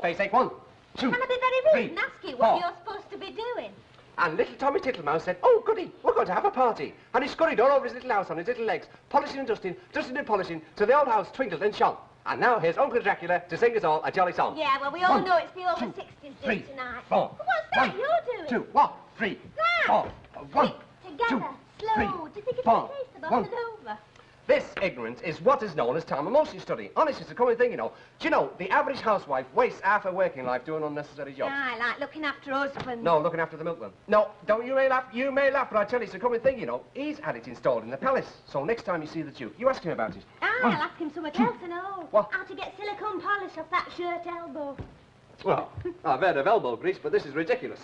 face ache. 1, 2, Can I be very rude 3, and ask you what 4. you're supposed to be doing? And little Tommy Tittlemouse said, oh, goody, we're going to have a party. And he scurried all over his little house on his little legs, polishing and dusting, dusting and polishing, till the old house twinkled and shone. And now here's Uncle Dracula to sing us all a jolly song. Yeah, well, we all 1, know it's the over 2, 60s do 3, tonight. 4. But what's that 1, you're doing? 2, 1, 3, That. 4. 1, Quick, together, 2, slow. 3, Do you think it's 4, a case of 1. up and over? This ignorance is what is known as time and motion study. Honest, it's a common thing, you know. Do you know, the average housewife wastes half her working life doing unnecessary jobs. Aye, like looking after husbands. No, looking after the milkman. No, don't you may laugh. You may laugh, but I tell you, it's a common thing, you know. He's had it installed in the palace. So next time you see the Duke, you ask him about it. Aye, I'll ask him something else and all. What? How to get silicone polish off that shirt elbow. Well, I've heard of elbow grease, but this is ridiculous.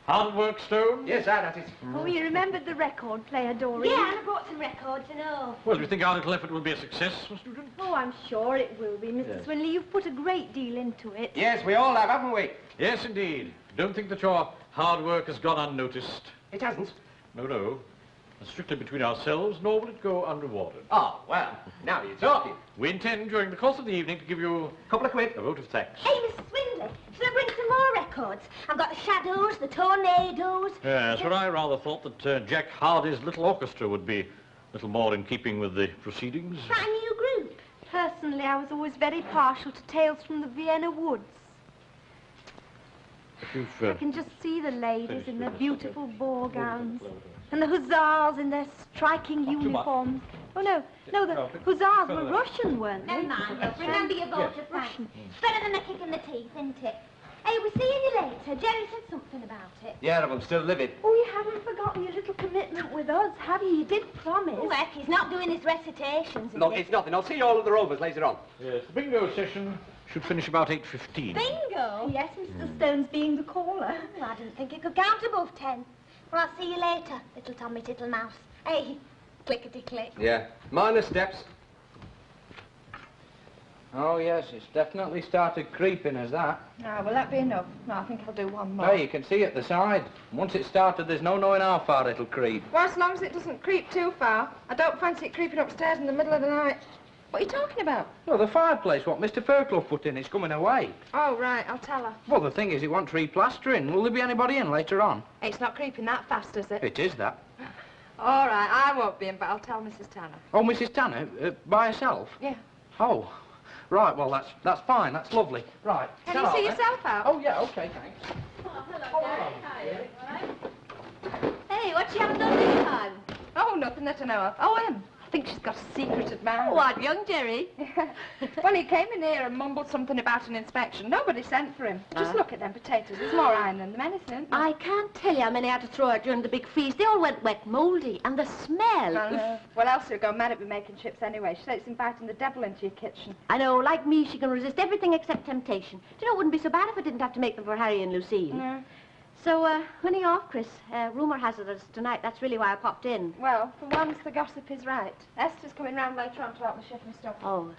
Hard work, Stone? Yes, at it. Oh, you remembered the record player, Doreen? Yeah, and I brought some records and all. Well, do you think our little effort will be a success, Miss Newton? Oh, I'm sure it will be, Mr. Yes. Swinley. You've put a great deal into it. Yes, we all have, haven't we? Yes, indeed. Don't think that your hard work has gone unnoticed. It hasn't. No, no. And strictly between ourselves, nor will it go unrewarded. Oh, well, now you're talking. We intend, during the course of the evening, to give you Couple of quid. a vote of thanks. Hey, Mr. Swindley, should I bring some more records? I've got the Shadows, the Tornadoes. Yes, but I rather thought that Jack Hardy's little orchestra would be a little more in keeping with the proceedings. Is that a new group? Personally, I was always very partial to Tales from the Vienna Woods. If you've, I can just see the ladies in their with this, beautiful okay. ball gowns. And the hussars in their striking Not too much. uniforms. Oh, no, the No, hussars further were down. Russian, weren't they? Never mind, love. Remember your vote of thanks. Russian. It's better than a kick in the teeth, isn't it? Hey, we're seeing you later. Jerry said something about it. Yeah, but I'm still livid. Oh, you haven't forgotten your little commitment with us, have you? You did promise. Oh, heck, he's not doing his recitations, is No, he? it's nothing. I'll see you all at the Rovers later on. Yes, the bingo session should finish about 8:15. Bingo? Yes, Mr. Stone's being the caller. Oh, I didn't think it could count above 10. Well, I'll see you later, little Tommy Tittlemouse. Hey, clickety-click. Yeah. Minor steps. Oh, yes, it's definitely started creeping as that. Ah, will that be enough? No, I think I'll do one more. Hey, you can see at the side. Once it's started, there's no knowing how far it'll creep. Well, as long as it doesn't creep too far. I don't fancy it creeping upstairs in the middle of the night. What are you talking about? Well, the fireplace, what Mr. Fairclough put in, it's coming away. Oh, right, I'll tell her. Well, the thing is, it wants replastering. Will there be anybody in later on? It's not creeping that fast, is it? It is that. All right, I won't be in, but I'll tell Mrs. Tanner. Oh, Mrs. Tanner, by herself? Yeah. Oh, right, well, that's fine, that's lovely. Right. Can you see yourself out? Oh, yeah, OK, thanks. Hey, what you having done this time? Oh, nothing that I know of. Oh, I think she's got a secret admirer. What, young Jerry? Well, he came in here and mumbled something about an inspection. Nobody sent for him. Just look at them potatoes. There's more iron than them anything. I can't tell you how many I had to throw out during the big freeze. They all went wet, mouldy, and the smell. Well, Elsie will go mad at me making chips anyway. She said it's inviting the devil into your kitchen. I know, like me, she can resist everything except temptation. Do you know, it wouldn't be so bad if I didn't have to make them for Harry and Lucille. No. So, when are you off, Chris? Rumour has it it's tonight. That's really why I popped in. Well, for once, the gossip is right. Esther's coming round later on to help me shift my stuff. Oh,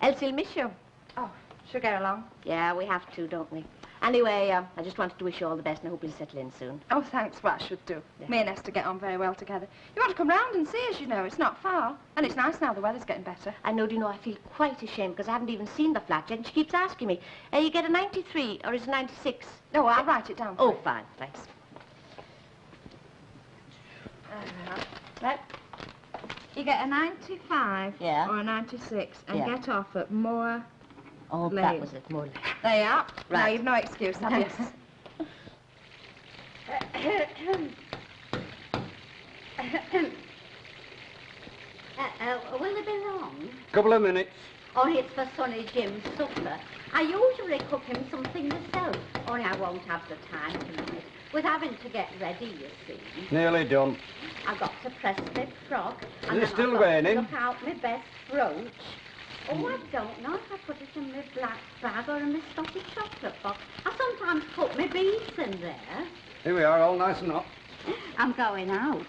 Elsie'll miss you. Oh, she'll get along. Yeah, we have to, don't we? Anyway, I just wanted to wish you all the best, and I hope you'll settle in soon. Oh, thanks. Well, I should do. Yeah. Me and Esther get on very well together. You want to come round and see us, you know. It's not far. And it's nice now. The weather's getting better. I know, do you know, I feel quite ashamed because I haven't even seen the flat yet, and she keeps asking me, you get a 93 or is it 96? No, I'll write it down for Oh, you. fine, thanks. Right. You get a 95 Yeah. or a 96 and Yeah. get off at Moore. Oh, Lane. that was it, more. There you are. Now, Right. you've no excuse, have you? Will they be long? Couple of minutes. Oh, it's for Sonny Jim's supper. I usually cook him something myself, only I won't have the time tonight. With having to get ready, you see. Nearly done. I've got to press the frock. And Is it then still I've got raining? to look out my best brooch. Oh, I don't know if I put it in my black bag or in my stuffy chocolate box. I sometimes put my beads in there. Here we are, all nice and hot. I'm going out.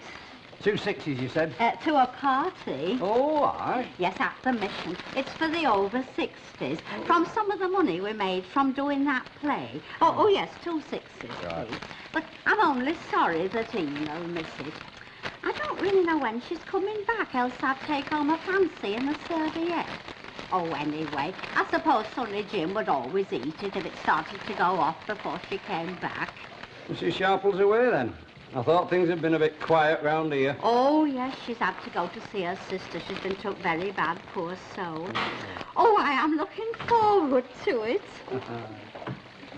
2 sixties, you said? To a party. Oh, aye. Yes, at the mission. It's for the over 60s. From some of the money we made from doing that play. Oh yes, 2 sixties, Right. please. But I'm only sorry that Ena'll miss it. I don't really know when she's coming back, else I'd take home a fancy in the serviette. Oh, anyway, I suppose Sonny Jim would always eat it if it started to go off before she came back. Mrs. Sharple's away, then? I thought things had been a bit quiet round here. Oh, yes, she's had to go to see her sister. She's been took very bad, poor soul. Oh, I am looking forward to it.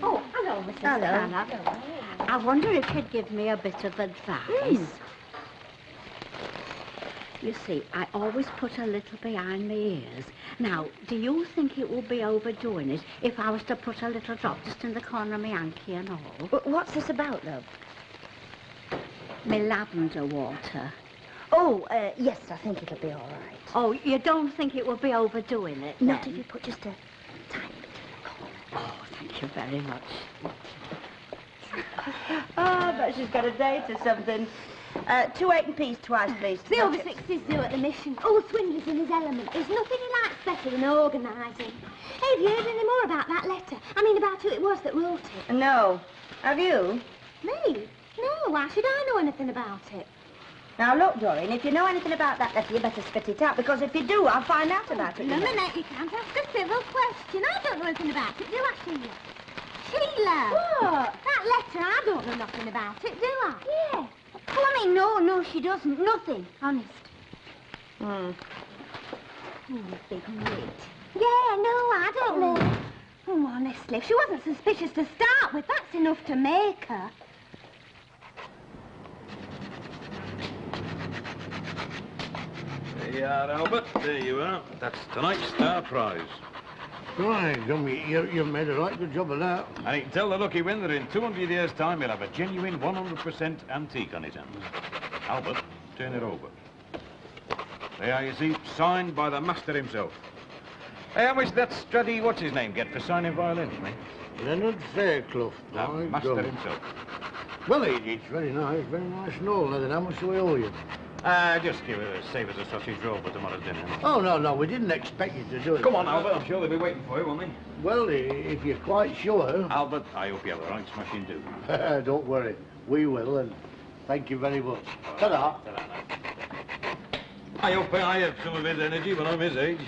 Oh, hello, Mrs. Tanner. I wonder if you'd give me a bit of advice. You see, I always put a little behind my ears. Now, do you think it would be overdoing it if I was to put a little drop just in the corner of my hanky and all? What's this about, love? My lavender water. Oh, yes, I think it'll be all right. Oh, you don't think it would be overdoing it, Not then? if you put just a tiny bit in the corner. Oh, thank you very much. Oh, but she's got a date or something. 2 8 and peas twice, please. The over 60s do at the mission. Oh, Swindler's in his element. There's nothing he likes better than organising. Hey, have you heard any more about that letter? I mean, about who it was that wrote it? No. Have you? Me? No, why should I know anything about it? Now, look, Doreen, if you know anything about that letter, you better spit it out, because if you do, I'll find out about it. No, Minette, you can't ask a civil question. I don't know anything about it, do I, Sheila? Sheila! What? That letter, I don't know nothing about it, do I? Yeah. Well, I mean, no, she doesn't. Nothing, honest. Hmm. Big wit. Yeah, no, I don't know. Oh, honestly, if she wasn't suspicious to start with, that's enough to make her. There you are, Albert. There you are. That's tonight's star prize. Right, Gummy, you've made a right good job of that. And you can tell the lucky winner that in 200 years' time he'll have a genuine 100% antique on his hands. Albert, turn it over. There, you see, signed by the master himself. Hey, how much that Struddy, what's his name, get for signing violins, mate? Leonard Fairclough. The by master gum. himself. Well, it's very nice and all. Then how much do we owe you? Just give it a save us a sausage roll for tomorrow's dinner. Oh, no, we didn't expect you to do it. Come on, Albert, I'm sure they'll be waiting for you, won't they? Well, if you're quite sure. Albert, I hope you have a right smashing do. Don't worry, we will, and thank you very much. Ta-da. I hope I have some of his energy when I'm his age.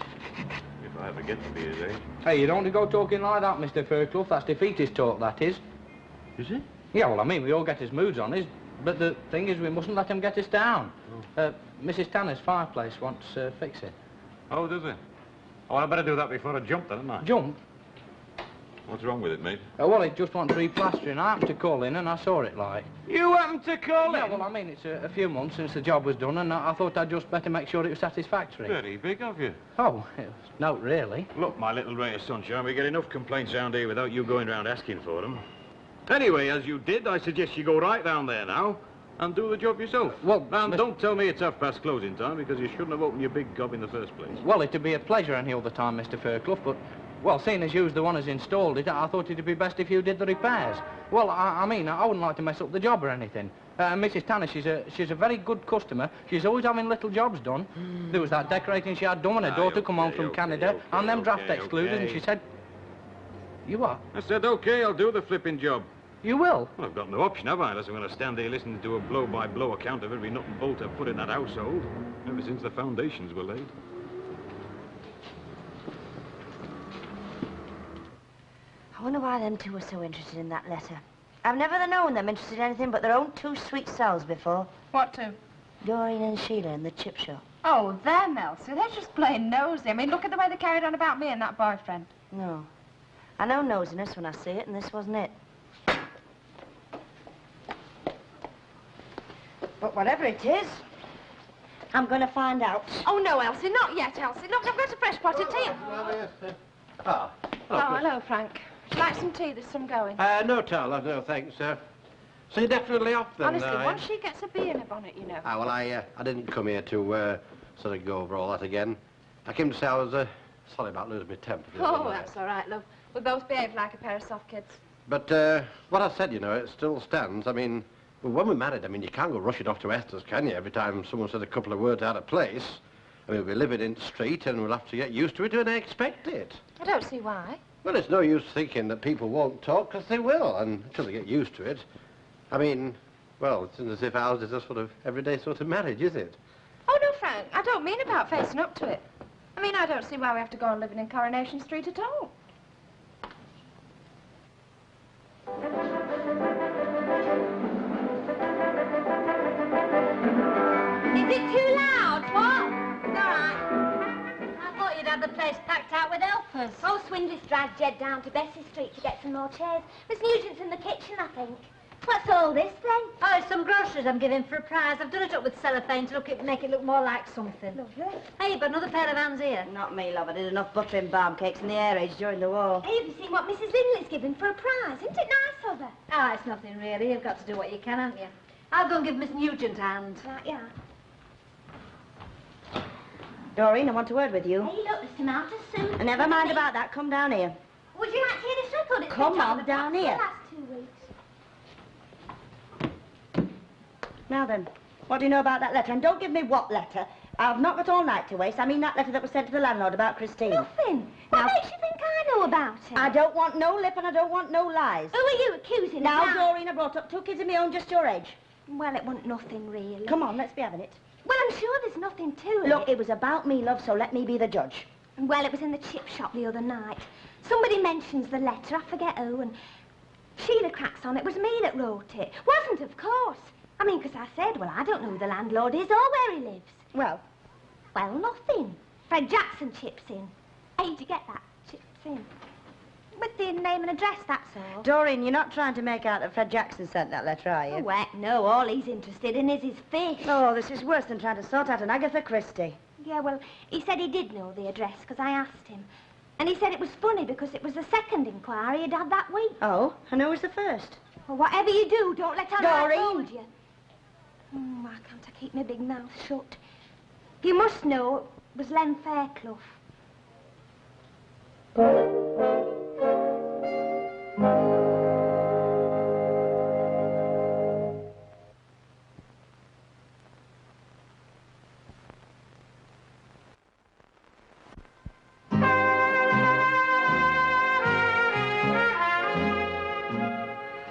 If I ever get to be his age. Hey, you don't go talking like that, Mr. Fairclough. That's defeatist talk, that is. Is it? Yeah, well, I mean, we all get his moods on us, but the thing is, we mustn't let him get us down. Mrs. Tanner's fireplace wants fixing. Oh, does it? Oh, I better do that before I jump then, hadn't I? Jump? What's wrong with it, mate? Well, it just wants replastering. I happened to call in and I saw it, like. You happened to call Yeah, in? well, I mean, it's a few months since the job was done, and I thought I'd just better make sure it was satisfactory. Very big of you. Oh, no, really. Look, my little ray of sunshine, we get enough complaints round here without you going round asking for them. Anyway, as you did, I suggest you go right down there now and do the job yourself. Well, and don't tell me it's half-past closing time, because you shouldn't have opened your big gob in the first place. Well, it'd be a pleasure any other time, Mr. Fairclough, but, well, seeing as you's the one who's installed it, I thought it'd be best if you did the repairs. Well, I mean, I wouldn't like to mess up the job or anything. Mrs. Tanner, she's a very good customer. She's always having little jobs done. There was that decorating she had done when her daughter come home from Canada, and them draft excluded, and she said... You what? I said, OK, I'll do the flipping job. You will? Well, I've got no option, have I? Unless I'm going to stand there listening to a blow-by-blow account of every nut and bolt I've put in that household, ever since the foundations were laid. I wonder why them two were so interested in that letter. I've never known them interested in anything but their own two sweet selves before. What to? Doreen and Sheila in the chip shop. Oh, them, Elsie. They're just plain nosy. I mean, look at the way they carried on about me and that boyfriend. No. I know nosiness when I see it, and this wasn't it. But whatever it is, I'm going to find out. Oh, no, Elsie, not yet, Elsie. Look, I've got a fresh pot of tea. Ah. Oh, hello, Frank. Would you like some tea? There's some going. No, Tarla, no, thanks, sir. So you're definitely off then? Honestly, once she gets a bee in her bonnet, you know. Well, I didn't come here to sort of go over all that again. I came to say I was sorry about losing my temper. Oh, that's all right, love. We both behaved like a pair of soft kids. But what I said, you know, it still stands. I mean, well, when we're married, I mean, you can't go rushing off to Esther's, can you, every time someone says a couple of words out of place? I mean, we're living in the street and we'll have to get used to it, and I expect it. I don't see why. Well, it's no use thinking that people won't talk, because they will, and until they get used to it. I mean, well, it's as if ours is a sort of everyday sort of marriage, is it? Oh, no, Frank, I don't mean about facing up to it. I I mean, I don't see why we have to go on living in Coronation Street at all. Is it too loud? What? It's all right. I thought you'd have the place packed out with helpers. Oh, Swindler's dragged Jed down to Bessie Street to get some more chairs. Miss Nugent's in the kitchen, I think. What's all this, then? Oh, it's some groceries I'm giving for a prize. I've done it up with cellophane to make it look more like something. Lovely. Hey, you've got another pair of hands here. Not me, love. I did enough butter and barm cakes in the air age during the war. Hey, have you seen what Mrs. Linley's given for a prize? Isn't it nice of her? Ah, it's nothing really. You've got to do what you can, haven't you? I'll go and give Miss Nugent a hand. Right, yeah. Doreen, I want a word with you. Hey, look, there's tomato soup. Never mind about that. Come down here. Would you like to hear this record? It's Come been on, the down top here. for the last 2 weeks. Now then, what do you know about that letter? And don't give me what letter. I've not got all night to waste. I mean that letter that was sent to the landlord about Christine. Nothing. What makes you think I know about it? I don't want no lip and I don't want no lies. Who are you accusing Now, of? Doreen, I brought up 2 kids of my own just your age. Well, it wasn't nothing, really. Come on, let's be having it. Well, I'm sure there's nothing to it. Look, it was about me, love, so let me be the judge. Well, it was in the chip shop the other night. Somebody mentions the letter, I forget who, and Sheila cracks on it was me that wrote it. Wasn't, of course. I mean, because I said, well, I don't know who the landlord is or where he lives. Well, nothing. Fred Jackson chips in. How'd you get that? Chips in. With the name and address, that's all. Doreen, you're not trying to make out that Fred Jackson sent that letter, are you? Oh, heck no. All he's interested in is his fish. Oh, this is worse than trying to sort out an Agatha Christie. Yeah, well, he said he did know the address because I asked him. And he said it was funny because it was the second inquiry he'd had that week. Oh, and who was the first? Well, whatever you do, don't let on I Doreen. told you. Why can't I keep my big mouth shut? You must know it was Len Fairclough.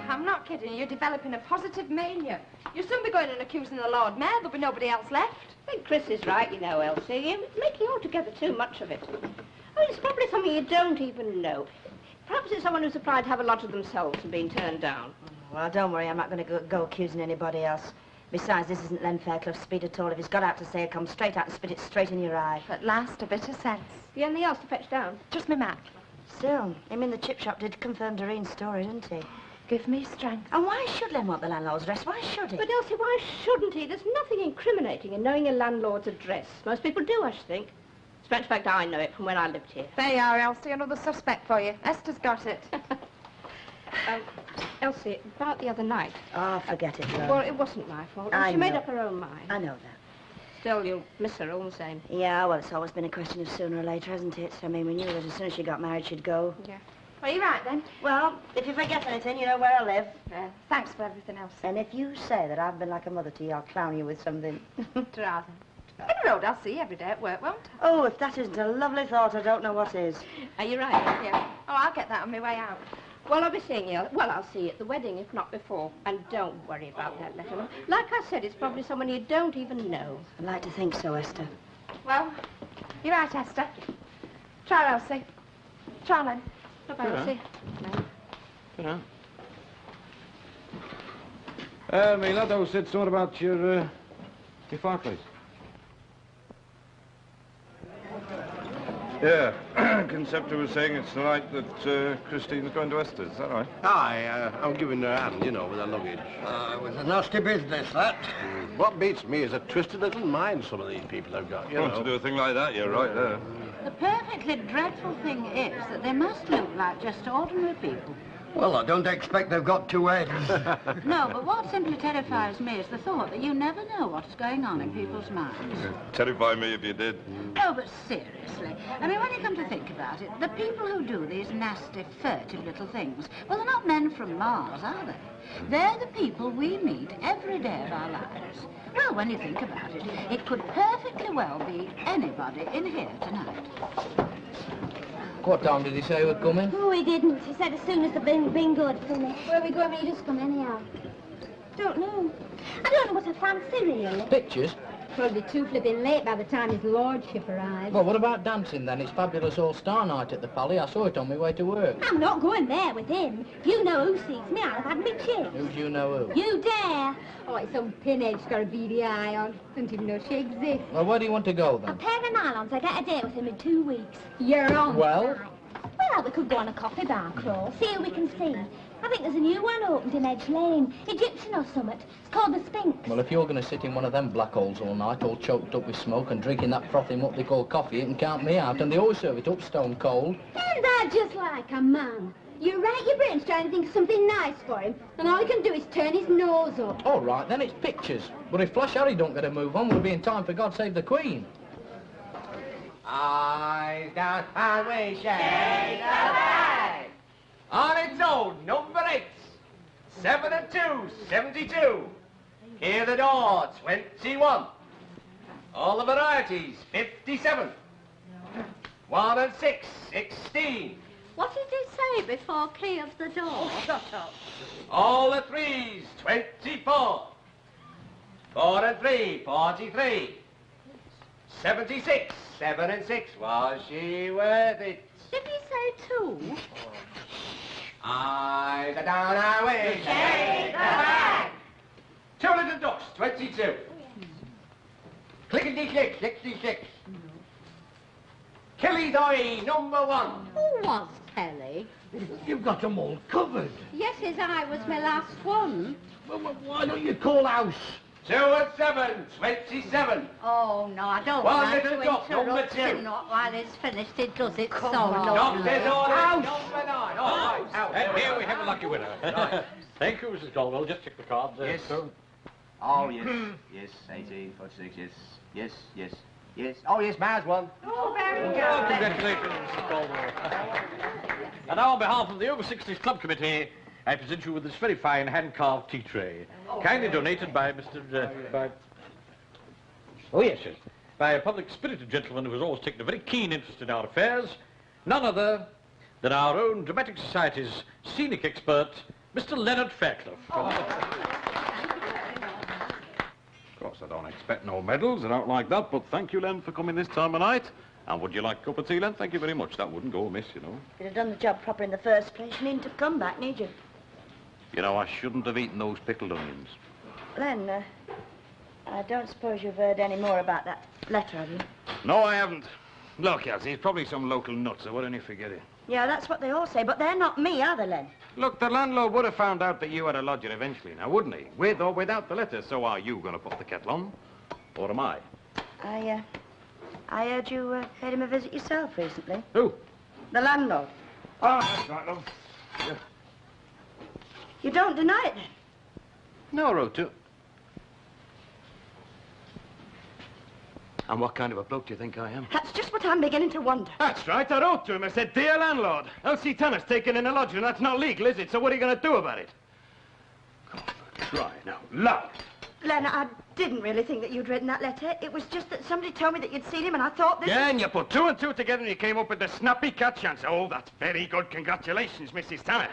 I'm not kidding. You're developing a positive mania. You'll soon be going and accusing the Lord Mayor. There'll be nobody else left. I think Chris is right, you know, Elsie. You're making altogether too much of it. Oh, it's probably something you don't even know. Perhaps it's someone who's applied to have a lot of themselves and been turned down. Well, don't worry, I'm not going to go accusing anybody else. Besides, this isn't Len Fairclough's speed at all. If he's got out to say it, come straight out and spit it straight in your eye. At last, a bit of sense. You anything else to fetch down? Just me Mac. Still, him in the chip shop did confirm Doreen's story, didn't he? Give me strength. And why should Len want the landlord's address? Why should he? But Elsie, why shouldn't he? There's nothing incriminating in knowing a landlord's address. Most people do, I should think. As a matter of fact, I know it from when I lived here. There you are, Elsie. Another suspect for you. Esther's got it. Elsie, about the other night. Oh, forget it, love. Well, it wasn't my fault. I She made know. up her own mind. I know that. Still, you'll miss her all the same. Yeah, well, it's always been a question of sooner or later, hasn't it? I mean, we knew that as soon as she got married, she'd go. Yeah. Well, you're right, then. Well, if you forget anything, you know where I live. Thanks for everything else. And if you say that I've been like a mother to you, I'll clown you with something. Rather. In the road, I'll see you every day at work, won't I? Oh, if that isn't a lovely thought, I don't know what is. Are you right? Yeah. Oh, I'll get that on my way out. Well, I'll be seeing you. Well, I'll see you at the wedding, if not before. And don't worry about that letter. Like I said, it's probably someone you don't even know. I'd like to think so, Esther. Well, you're right, Esther. Try, Elsie. Try, Len. Bye-bye, Elsie. You know. My lad said something about your fireplace. Yeah, Conceptor was saying it's the night that Christine's going to Esther's, is that right? Aye, I'm giving her a hand, you know, with her luggage. It was a nasty business, that. What beats me is a twisted little mind some of these people have got, you know. To do a thing like that, you're right there. The perfectly dreadful thing is that they must look like just ordinary people. Well, I don't expect they've got 2 heads. No, but what simply terrifies me is the thought that you never know what is going on in people's minds. Terrify me if you did. No, but seriously, I mean, when you come to think about it, the people who do these nasty, furtive little things, well, they're not men from Mars, are they? They're the people we meet every day of our lives. Well, when you think about it, it could perfectly well be anybody in here tonight. What time did he say we're coming? Oh, he didn't. He said as soon as the bingo had finished. Where are we going when you just come anyhow? Don't know. I don't know what I fancy, really. Pictures? Probably too flipping late by the time his lordship arrives. Well, what about dancing then? It's fabulous all-star night at the Pally. I saw it on my way to work. I'm not going there with him. You know who sees me. I'll have had me chips. Who's you know who? You dare. Oh, it's some pinhead she's got a beady eye on. Don't even know she exists. Well, where do you want to go A then? pair of nylons. I get a date with him in 2 weeks. You're on. Well? Well, we could go on a coffee bar crawl, see who we can see. I think there's a new one opened in Edge Lane. Egyptian or something. It's called the Sphinx. Well, if you're going to sit in one of them black holes all night, all choked up with smoke and drinking that frothy muck they call coffee, you can count me out. And they always serve it up stone cold. Isn't that just like a man? You rack your brains trying to think of something nice for him, and all he can do is turn his nose up. All right, then it's pictures. But if Flash Harry don't get a move on, we'll be in time for God Save the Queen. Eyes down, highway, shake the bag. On its own, number 8. 7 and 2, 72. Hear the door, 21. All the varieties, 57. 1 and 6, 16. What did he say before clears the door? Oh, shut up. All the 3s, 24. 4 and 3, 43. 76, 7 and 6. Was she worth it? Did he say 2? Eyes are down our way, shake the bag. 2 little ducks, 22. Clickety-click, 66. Kelly's eye, number 1. Who was Kelly? You've got them all covered. Yes, his eye was my last one. Well, why don't you call house? 2 and 7, 27. Oh, no, I don't One want little to dot, number interrupt 2. him, not while it's finished. It does it so Doctor's lovely. order, House. number 9. All right, out. And here we have a lucky winner. Right. Thank you, Mrs. Caldwell. Just check the card there. Yes. So. Oh, yes. Yes, 18, 46, yes. Yes, yes, yes. Oh, yes, Ma's one. Oh, very good. Oh, congratulations, Mrs. Caldwell. And now, on behalf of the Over 60s Club Committee, I present you with this very fine hand-carved tea tray, kindly donated by by a public-spirited gentleman who has always taken a very keen interest in our affairs, none other than our own Dramatic Society's scenic expert, Mr. Leonard Fairclough. Of course, I don't expect no medals and out like that, but thank you, Len, for coming this time of night. And would you like a cup of tea, Len? Thank you very much. That wouldn't go amiss, you know. You'd have done the job proper in the first place. You needn't have come back, need you? You know, I shouldn't have eaten those pickled onions. Len, I don't suppose you've heard any more about that letter, have you? No, I haven't. Look, Elsie, it's probably some local nuts, so why don't you forget it? Yeah, that's what they all say, but they're not me, are they, Len? Look, the landlord would have found out that you had a lodger eventually, now, wouldn't he? With or without the letter. So are you going to put the kettle on? Or am I? I heard you paid him a visit yourself recently. Who? The landlord. Oh, that's right, love. Yeah. You don't deny it, then? No, I wrote to. And what kind of a bloke do you think I am? That's just what I'm beginning to wonder. That's right, I wrote to him. I said, dear landlord, Elsie Tanner's taken in a lodger, and that's not legal, is it? So what are you going to do about it? Try now, loud. Len, I didn't really think that you'd written that letter. It was just that somebody told me that you'd seen him, and I thought this... Yeah, and you put 2 and 2 together and you came up with the snappy catch answer. Oh, that's very good. Congratulations, Mrs. Tanner.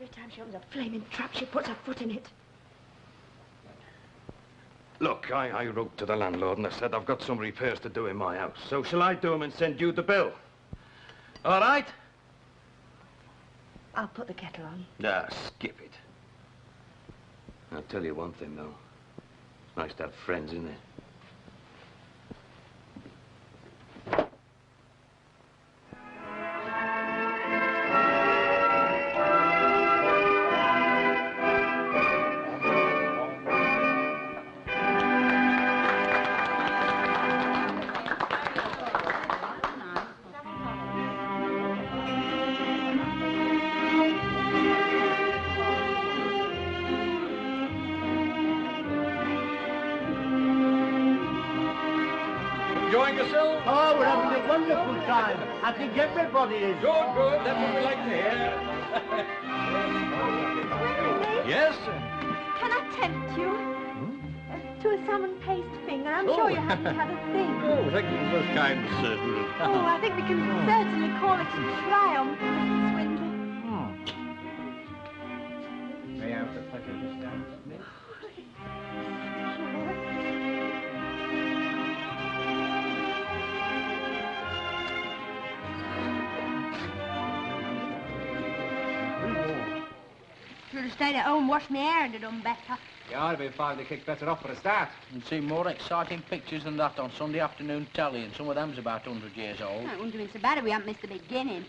Every time she opens a flaming trap, she puts her foot in it. Look, I wrote to the landlord and I said I've got some repairs to do in my house. So shall I do them and send you the bill? All right? I'll put the kettle on. Nah, skip it. I'll tell you one thing, though. It's nice to have friends, isn't it? Enjoying yourself? Oh, we're having a wonderful time. I think everybody is. Good, good. That's what we like to hear. Yes? Can I tempt you? To a salmon paste finger? I'm sure you haven't had a thing. Oh, thank you. Most kind, Miss Oh, I think we can certainly call it a triumph, Mrs. Swindler. May I have the pleasure of this dance, Miss? have stayed at home, washed my hair and have done better. You ought to be finding the kick better off for a start. You'd see more exciting pictures than that on Sunday afternoon telly, and some of them's about 100 years old. I wouldn't have been so bad if we hadn't missed the beginning.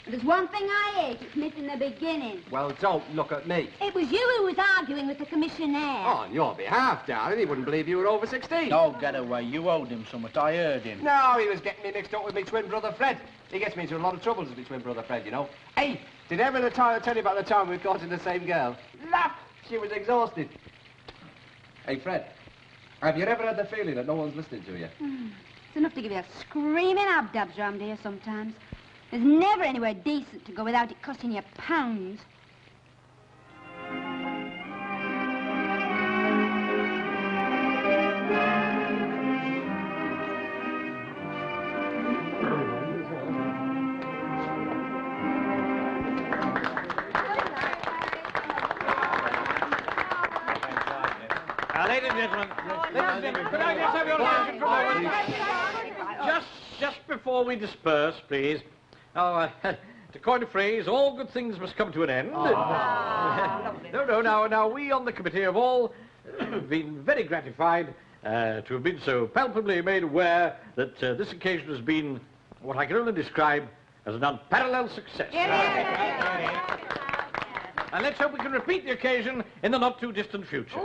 But there's one thing I hate, it's missing the beginning. Well, don't look at me. It was you who was arguing with the commissionaire. Oh, on your behalf, darling. He wouldn't believe you were over 16. Oh, get away. You owed him something. I heard him. No, he was getting me mixed up with my twin brother Fred. He gets me into a lot of troubles with my twin brother Fred, you know. Hey, did ever tell you about the time we caught in the same girl? Laugh! She was exhausted. Hey, Fred, have you ever had the feeling that no one's listening to you? It's enough to give you a screaming abdabs round here sometimes. There's never anywhere decent to go without it costing you pounds. Ladies and gentlemen, could I just have your attention for a moment? Just before we disperse, please. Now, to coin a phrase, all good things must come to an end. Now, we on the committee have all been very gratified to have been so palpably made aware that this occasion has been what I can only describe as an unparalleled success. And let's hope we can repeat the occasion in the not-too-distant future.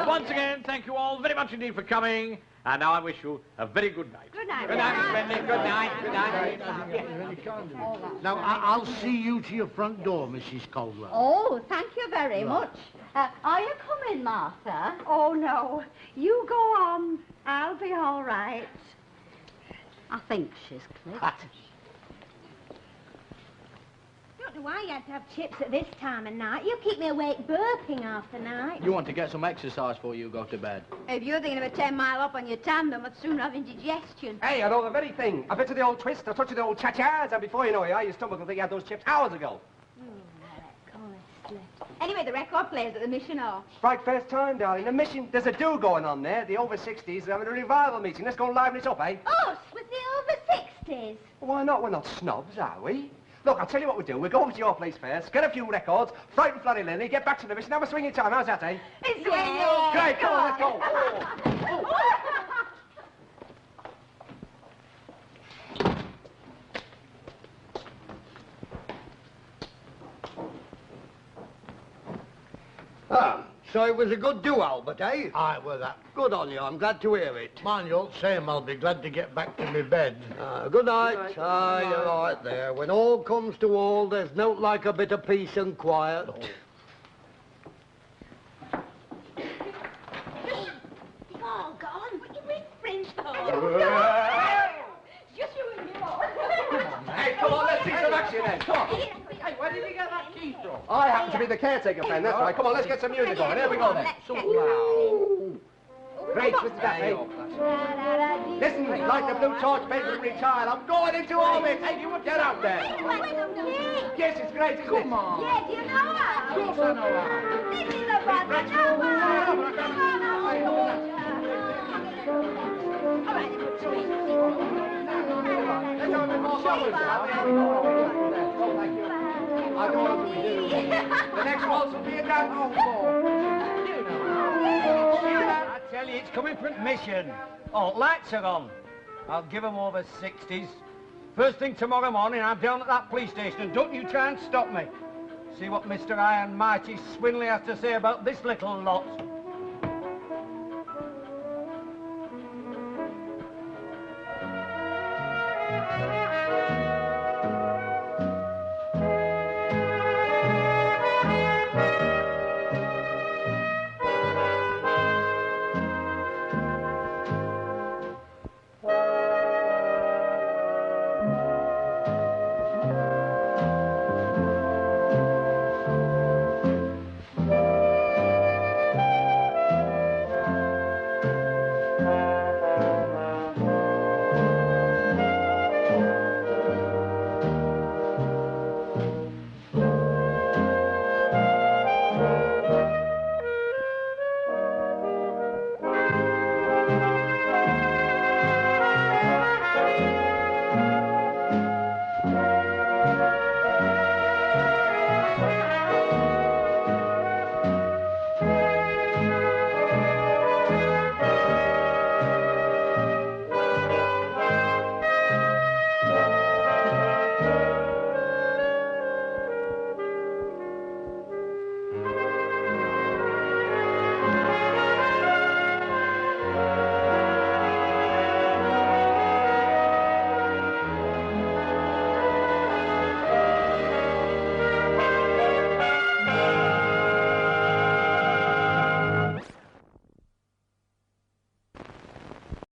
Once again, thank you all very much indeed for coming, and now I wish you a very good night. Good night. Good night, Miss Bentley. Good night. Good night. Now, I'll see you to your front door, Mrs. Caldwell. Oh, thank you very much. Are you coming, Martha? Oh, no. You go on. I'll be all right. I think she's clipped. I don't know why you had to have chips at this time of night. You keep me awake burping half the night. You want to get some exercise before you go to bed. If you're thinking of a 10-mile up on your tandem, I'd sooner have indigestion. Hey, I know the very thing. I bet to the old twist, I touch the old cha-chas, and before you know it, your stomach will think you had those chips hours ago. Anyway, the record players at the Mission Hall. Right, first time, darling. The mission, there's a do going on there. The over 60s are having a revival meeting. Let's go and liven it up, eh? Us, with the over 60s. Why not? We're not snobs, are we? Look, I'll tell you what we'll do. We'll go over to your place first, get a few records, frighten Flanny Lily, get back to the mission, have a swinging time. How's that, eh? Yeah. Great, come on, let's go. So it was a good do, Albert, eh? Aye, well, that. Good on you. I'm glad to hear it. Mind you, same. I'll be glad to get back to my bed. Good night. Aye, you're right there. When all comes to all, there's not like a bit of peace and quiet. They've all gone. What you with fringe for? Just you and me all. Hey, come on, let's see some action then. Come on. Hey, where did you get that key from? I happen to be the caretaker, friend. That's right. Come on, let's get some music on. Here we go then. So loud. Great, Mr. Daffy. Listen, like the blue torch masonry tile, I'm going into orbit. Hey, you get out there. Yes, it's great, isn't it? Come on. Yeah, do you know her? Of course I know that. This is the one that know her. All right, then, put three. Let's have a bit more fun with it. Oh, thank you. I know what we do. The next waltz will be a dance floor. I tell you, it's coming from mission. Oh, lights are on. I'll give 'em over 60s. First thing tomorrow morning, I'm down at that police station, and don't you try and stop me. See what Mr. Iron Mighty Swinley has to say about this little lot.